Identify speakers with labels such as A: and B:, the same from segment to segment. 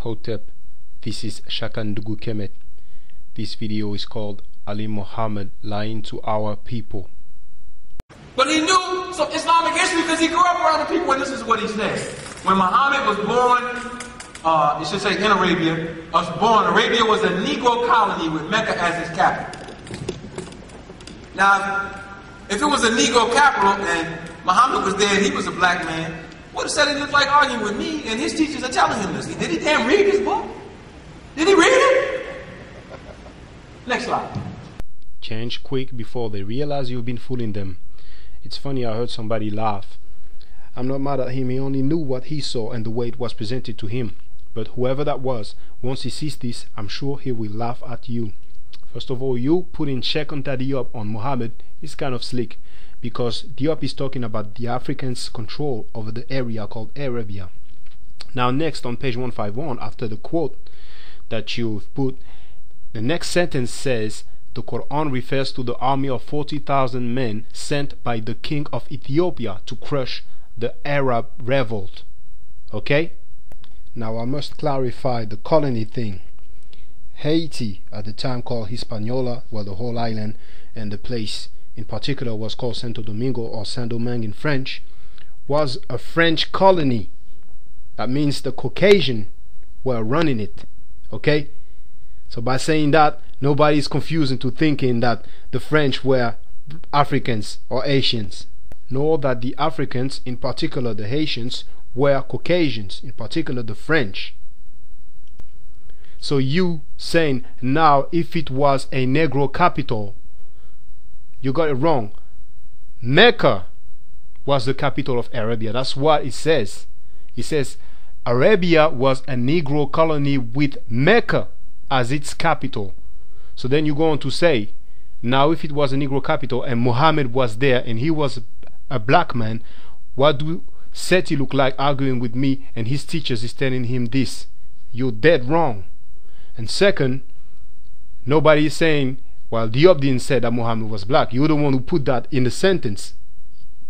A: Hotep, this is Shakandugu Kemet. This video is called Ali Muhammad lying to our people.
B: But he knew some Islamic history because he grew up around the people, and this is what he said. When Muhammad was born, it should say in Arabia, Arabia was a Negro colony with Mecca as its capital. Now, if it was a Negro capital and Muhammad was there and he was a black man, would have said he looked like arguing with me, and his teachers are telling him this. Did he damn read this book? Did he read it? Next slide.
A: Change quick before they realize you've been fooling them. It's funny, I heard somebody laugh. I'm not mad at him, he only knew what he saw and the way it was presented to him. But whoever that was, once he sees this, I'm sure he will laugh at you. First of all, you putting Sheikh Anta Diop on Muhammad is kind of slick, because Diop is talking about the Africans' control over the area called Arabia. Now next on page 151, after the quote that you've put, the next sentence says, the Quran refers to the army of 40,000 men sent by the king of Ethiopia to crush the Arab revolt. Okay? Now I must clarify the colony thing. Haiti, at the time called Hispaniola, well, the whole island and the place in particular was called Santo Domingo or Saint-Domingue in French, was a French colony. That means the Caucasian were running it. Okay? So by saying that, nobody is confused into thinking that the French were Africans or Asians, nor that the Africans, in particular the Haitians, were Caucasians, in particular the French. So you saying now if it was a Negro capital, you got it wrong. Mecca was the capital of Arabia. That's what it says. It says Arabia was a Negro colony with Mecca as its capital. So then you go on to say, now if it was a Negro capital and Muhammad was there and he was a black man, what do Seti look like arguing with me and his teachers is telling him this? You're dead wrong. And second, nobody is saying, well, Diop didn't say that Muhammad was black. You're the one who put that in the sentence.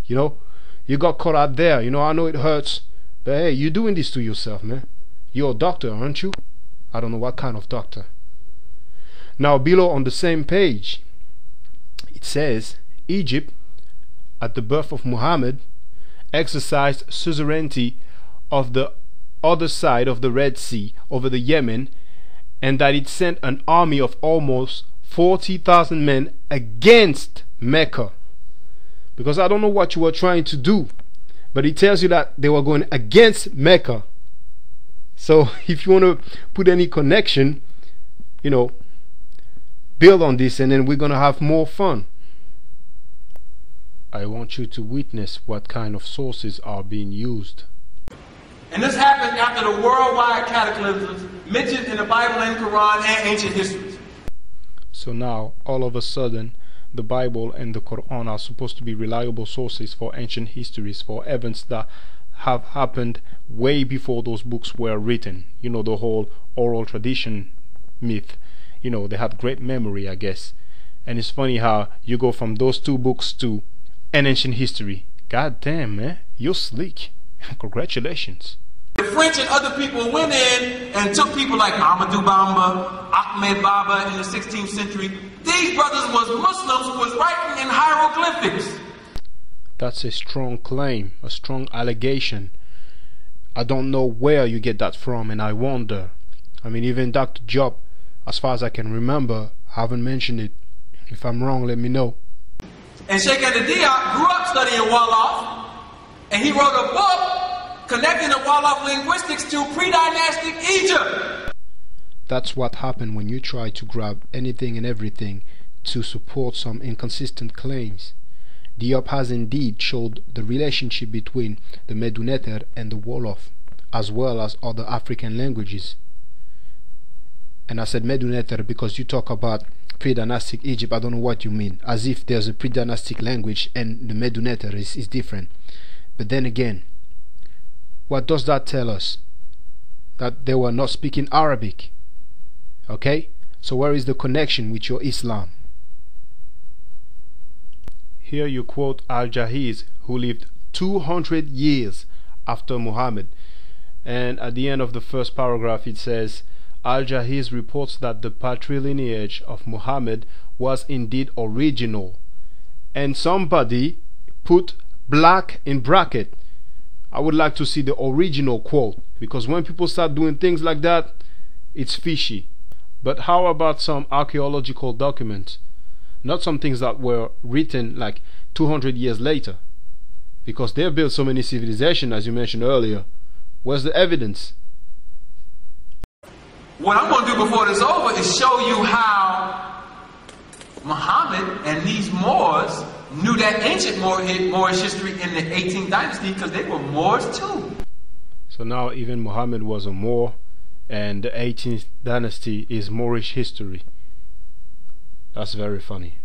A: You know, you got caught out there. You know, I know it hurts, but hey, you're doing this to yourself, man. You're a doctor, aren't you? I don't know what kind of doctor. Now below on the same page, it says, Egypt, at the birth of Muhammad, exercised suzerainty of the other side of the Red Sea over the Yemen, and that it sent an army of almost 40,000 men against Mecca. Because I don't know what you were trying to do, but it tells you that they were going against Mecca. So if you want to put any connection, you know, build on this and then we're going to have more fun. I want you to witness what kind of sources are being used.
B: And this happened after the worldwide cataclysms mentioned in the Bible and Quran and ancient histories.
A: So now, all of a sudden, the Bible and the Quran are supposed to be reliable sources for ancient histories, for events that have happened way before those books were written. You know, the whole oral tradition myth. You know, they had great memory, I guess. And it's funny how you go from those two books to an ancient history. God damn, man, you're slick. Congratulations.
B: The French and other people went in and took people like Amadou Bamba, Ahmed Baba in the 16th century. These brothers was Muslims who was writing in hieroglyphics.
A: That's a strong claim, a strong allegation. I don't know where you get that from, and I wonder. I mean, even Dr. Job, as far as I can remember, haven't mentioned it. If I'm wrong, let me know.
B: And Sheikh Anta Diop grew up studying Wolof, and he wrote a book connecting the Wolof linguistics to pre-dynastic Egypt.
A: That's what happened when you try to grab anything and everything to support some inconsistent claims. Diop has indeed showed the relationship between the Meduneter and the Wolof, as well as other African languages. And I said Meduneter because you talk about pre-dynastic Egypt. I don't know what you mean, as if there's a pre-dynastic language and the Meduneter is different. But then again, what does that tell us? That they were not speaking Arabic. Okay? So where is the connection with your Islam? Here you quote Al-Jahiz, who lived 200 years after Muhammad. And at the end of the first paragraph it says, Al-Jahiz reports that the patrilineage of Muhammad was indeed original. And somebody put black in bracket. I would like to see the original quote, because when people start doing things like that, it's fishy. But how about some archaeological documents? Not some things that were written like 200 years later, because they built so many civilizations, as you mentioned earlier. Where's the evidence?
B: What I'm going to do before this is over is show you how Muhammad and these Moors knew that ancient Moorish history in the 18th dynasty, because they were Moors too.
A: So now even Muhammad was a Moor, and the 18th dynasty is Moorish history. That's very funny.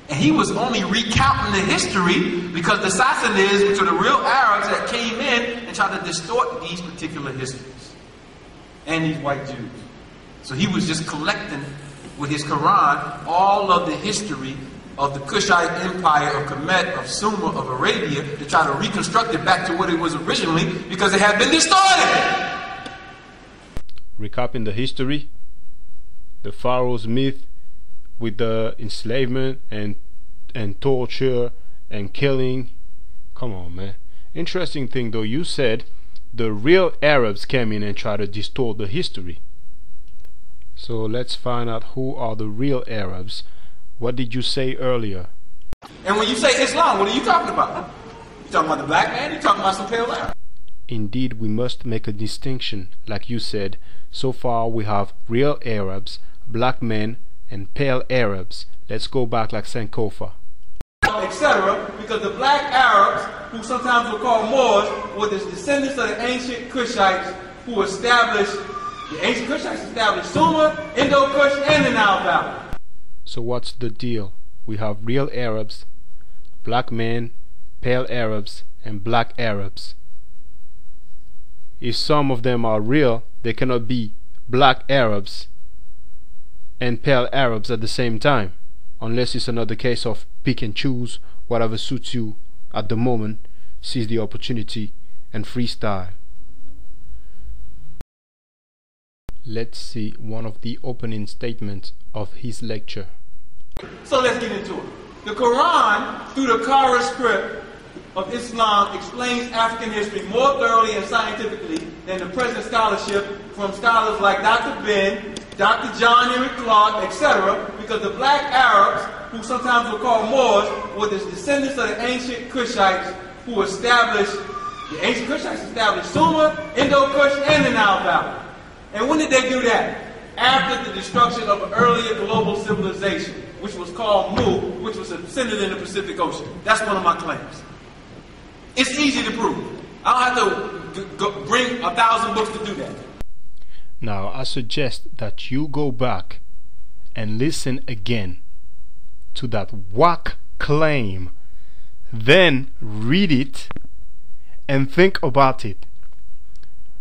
B: And he was only recounting the history because the Sassanids, which were the real Arabs that came in and tried to distort these particular histories, and these white Jews. So he was just collecting with his Quran all of the history of the Kushite Empire of Kemet, of Sumer, of Arabia, to try to reconstruct it back to what it was originally, because it had been distorted.
A: Recapping the history, the Pharaoh's myth with the enslavement and torture and killing. Come on, man. Interesting thing though, you said the real Arabs came in and tried to distort the history. So let's find out who are the real Arabs. What did you say earlier?
B: And when you say Islam, what are you talking about? You talking about the black man? You talking about some pale Arab?
A: Indeed, we must make a distinction. Like you said, so far we have real Arabs, black men, and pale Arabs. Let's go back like Sankofa,
B: etc. Because the black Arabs, who sometimes were called Moors, were the descendants of the ancient Kushites who established, the ancient Kushites established Sumer, Indo-Kush, and the Nile Valley.
A: So what's the deal? We have real Arabs, black men, pale Arabs, and black Arabs. If some of them are real, they cannot be black Arabs and pale Arabs at the same time, unless it's another case of pick and choose whatever suits you at the moment, seize the opportunity and freestyle. Let's see one of the opening statements of his lecture.
B: So let's get into it. The Quran, through the Qara script of Islam, explains African history more thoroughly and scientifically than the present scholarship from scholars like Dr. Ben, Dr. John Henry Clark, etc., because the black Arabs, who sometimes were called Moors, were the descendants of the ancient Kushites who established, the ancient Kushites established Sumer, Indo-Kush, and the Nile Valley. And when did they do that? After the destruction of an earlier global civilization, which was called Mu, which was centered in the Pacific Ocean. That's one of my claims. It's easy to prove. I don't have to bring 1,000 books to do that.
A: Now, I suggest that you go back and listen again to that whack claim, then read it and think about it.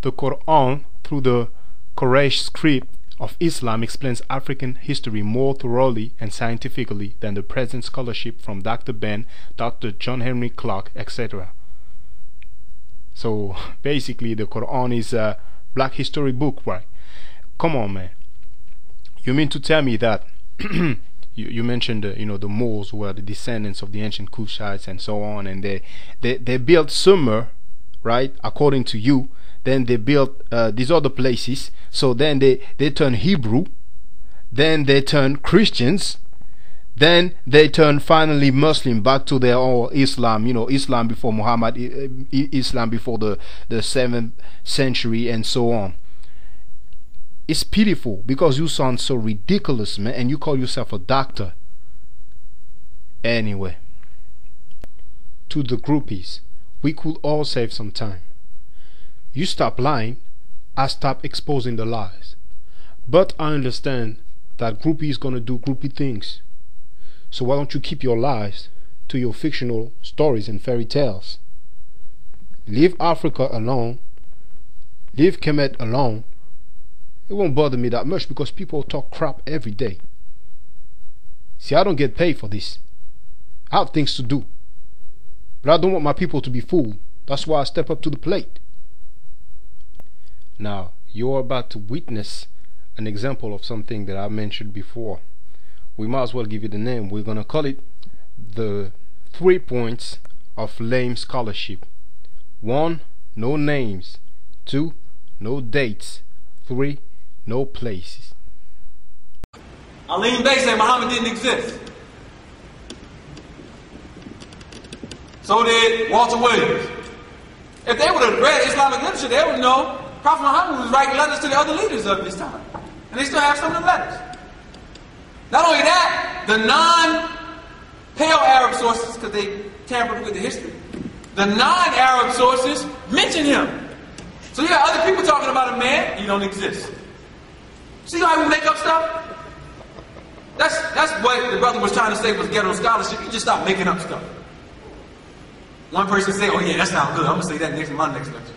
A: The Quran, through the Quraysh script of Islam, explains African history more thoroughly and scientifically than the present scholarship from Dr. Ben, Dr. John Henry Clark, etc. So basically the Quran is a black history book, right? Come on, man. You mean to tell me that you mentioned the Moors were the descendants of the ancient Kushites and so on, and they built Sumer, right, according to you. Then they built these other places. So then they turn Hebrew, then they turn Christians, then they turn finally Muslim, back to their own Islam, Islam before Muhammad, Islam before the 7th century and so on. It's pitiful because you sound so ridiculous, man, and you call yourself a doctor. Anyway, to the groupies, we could all save some time. You stop lying, I stop exposing the lies. But I understand that groupie is gonna do groupie things. So why don't you keep your lies to your fictional stories and fairy tales? Leave Africa alone. Leave Kemet alone. It won't bother me that much because people talk crap every day. See, I don't get paid for this. I have things to do. But I don't want my people to be fooled. That's why I step up to the plate. Now, you're about to witness an example of something that I mentioned before. We might as well give it a name. We're going to call it the 3 points of lame scholarship. 1. No names. 2. No dates. 3. No places.
B: Alim Bey said Muhammad didn't exist. So did Walter Williams. If they would have read Islamic literature, they would know Prophet Muhammad was writing letters to the other leaders of his time. And they still have some of the letters. Not only that, the non-Pale Arab sources, because they tampered with the history, the non-Arab sources mention him. So you got other people talking about a man, he don't exist. See how we make up stuff? That's what the brother was trying to say was ghetto scholarship. You just stop making up stuff. One person say, oh yeah, that sounds good. I'm going to say that in my next lecture.